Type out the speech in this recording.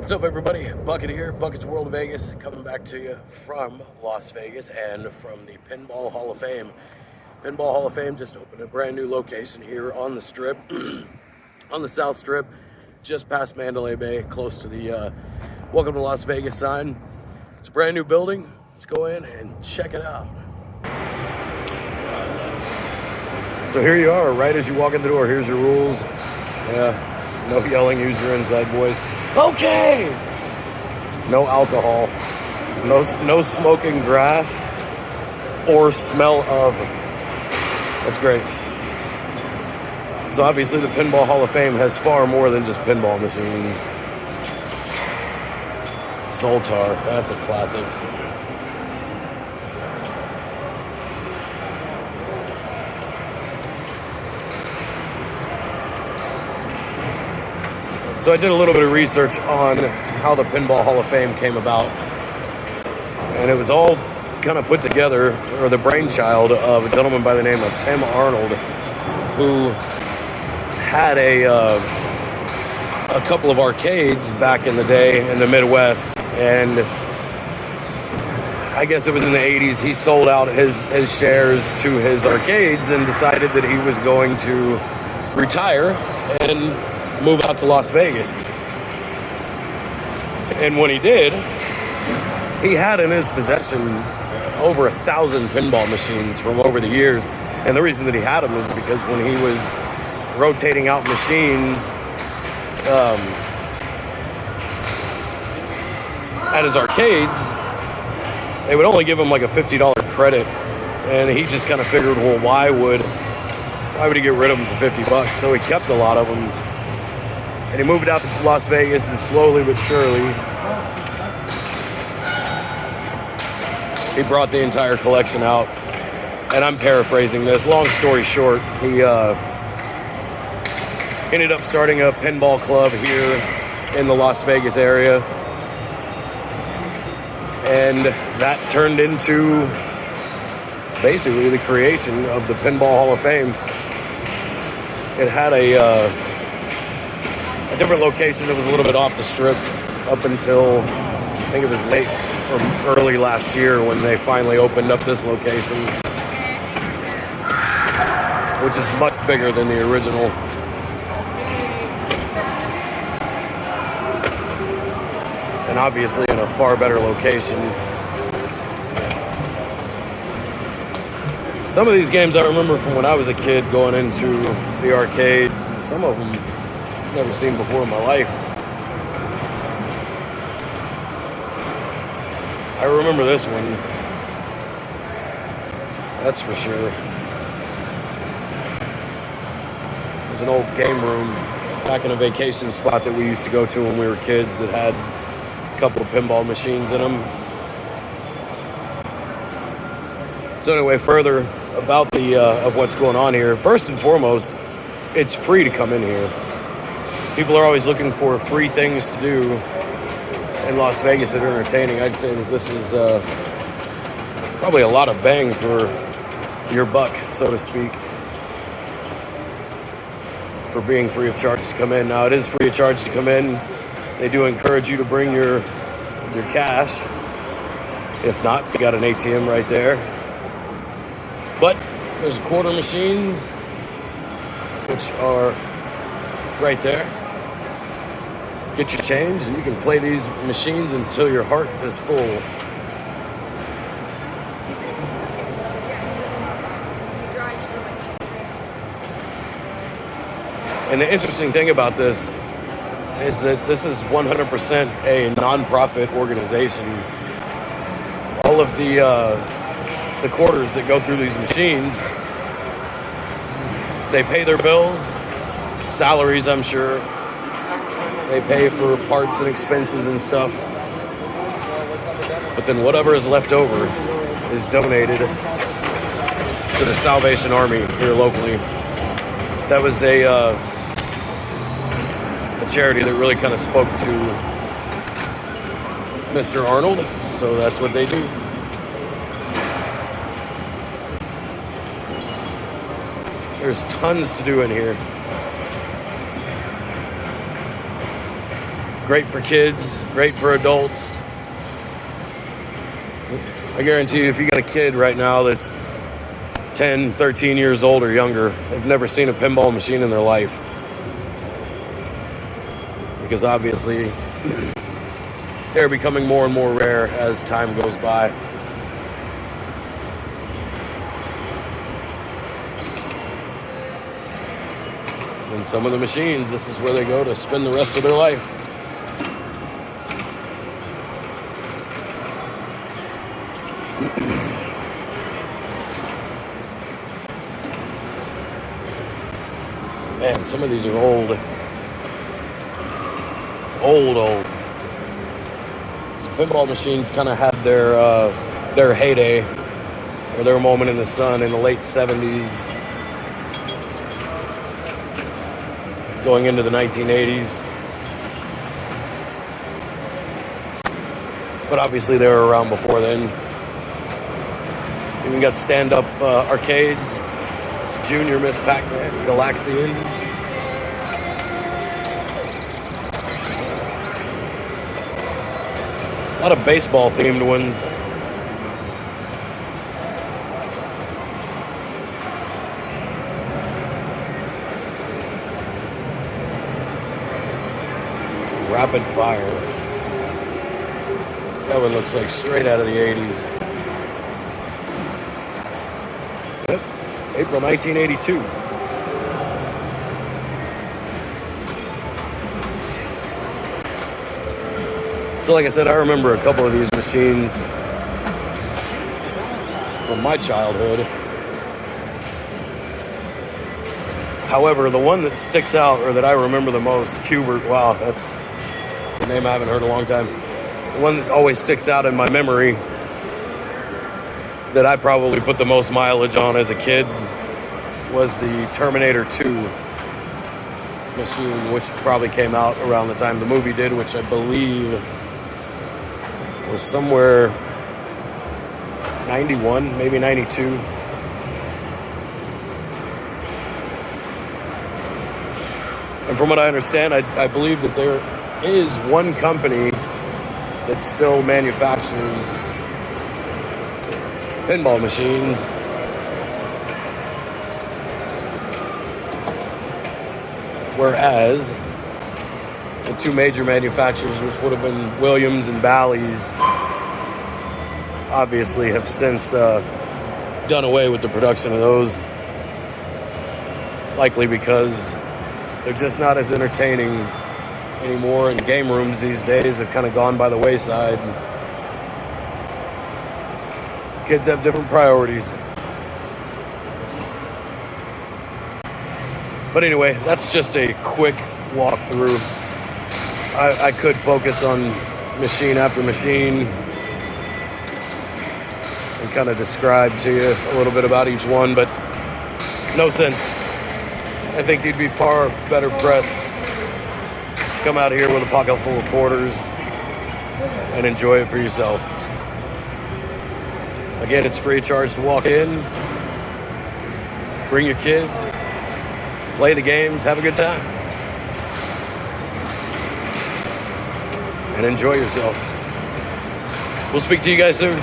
What's up, everybody? Bucket here, Bucket's World of Vegas, coming back to you from Las Vegas and from the Pinball Hall of Fame. Pinball Hall of Fame just opened a brand new location here on the Strip, on the South Strip, just past Mandalay Bay, close to the Welcome to Las Vegas sign. It's a brand new building. Let's go in and check it out. So here you are, right as you walk in the door. Here's your rules. Yeah, no yelling, use your inside voice. Okay! No alcohol. No smoking grass or smell of. That's great. So obviously the Pinball Hall of Fame has far more than just pinball machines. Zoltar, that's a classic. So I did a little bit of research on how the Pinball Hall of Fame came about. And it was all kind of put together, or the brainchild of a gentleman by the name of Tim Arnold, who had a couple of arcades back in the day in the Midwest. And I guess it was in the 80s, he sold out his shares to his arcades and decided that he was going to retire and move out to Las Vegas. And when he did, he had in his possession over 1,000 pinball machines from over the years. And the reason that he had them is because when he was rotating out machines at his arcades, they would only give him like a $50 credit. And he just kind of figured, well, why would he get rid of them for $50? So he kept a lot of them. And he moved out to Las Vegas, and slowly but surely, he brought the entire collection out. And I'm paraphrasing this. Long story short, he ended up starting a pinball club here in the Las Vegas area. And that turned into basically the creation of the Pinball Hall of Fame. It had a different location that was a little bit off the Strip up until I think it was late or early last year when they finally opened up this location, which is much bigger than the original. And obviously in a far better location. Some of these games I remember from when I was a kid going into the arcades, and some of them I've never seen before in my life. I remember this one. That's for sure. It was an old game room back in a vacation spot that we used to go to when we were kids that had a couple of pinball machines in them. So anyway, further about the of what's going on here. First and foremost, it's free to come in here. People are always looking for free things to do in Las Vegas that are entertaining. I'd say that this is probably a lot of bang for your buck, so to speak, for being free of charge to come in. Now, it is free of charge to come in. They do encourage you to bring your cash. If not, you got an ATM right there. But there's quarter machines, which are right there. Get your change, and you can play these machines until your heart is full. And the interesting thing about this is that this is 100% a non-profit organization. All of the quarters that go through these machines, they pay their bills, salaries, I'm sure. They pay for parts and expenses and stuff. But then whatever is left over is donated to the Salvation Army here locally. That was a charity that really kind of spoke to Mr. Arnold, so that's what they do. There's tons to do in here. Great for kids, great for adults. I guarantee you, if you got a kid right now that's 10, 13 years old or younger, they've never seen a pinball machine in their life. Because obviously, they're becoming more and more rare as time goes by. And some of the machines, this is where they go to spend the rest of their life. Man, some of these are old. Old. So pinball machines kind of had their heyday, or their moment in the sun in the late 70s, going into the 1980s. But obviously they were around before then. Even got stand-up arcades. It's Junior Miss Pac-Man, Galaxian. A lot of baseball-themed ones. Rapid Fire. That one looks like straight out of the 80s. Yep, April 1982. So like I said, I remember a couple of these machines from my childhood. However, the one that sticks out, or that I remember the most, Cubert, wow, that's a name I haven't heard in a long time. The one that always sticks out in my memory that I probably put the most mileage on as a kid was the Terminator 2 machine, which probably came out around the time the movie did, which I believe was somewhere 91, maybe 92. And from what I understand, I believe that there is one company that still manufactures pinball machines. Whereas the two major manufacturers, which would have been Williams and Bally's, obviously have since done away with the production of those. Likely because they're just not as entertaining anymore, and game rooms these days have kind of gone by the wayside. Kids have different priorities. But anyway, that's just a quick walkthrough. I could focus on machine after machine and kind of describe to you a little bit about each one, but no sense. I think you'd be far better pressed to come out here with a pocket full of quarters and enjoy it for yourself. Again, it's free of charge to walk in. Bring your kids, play the games, have a good time, and enjoy yourself. We'll speak to you guys soon.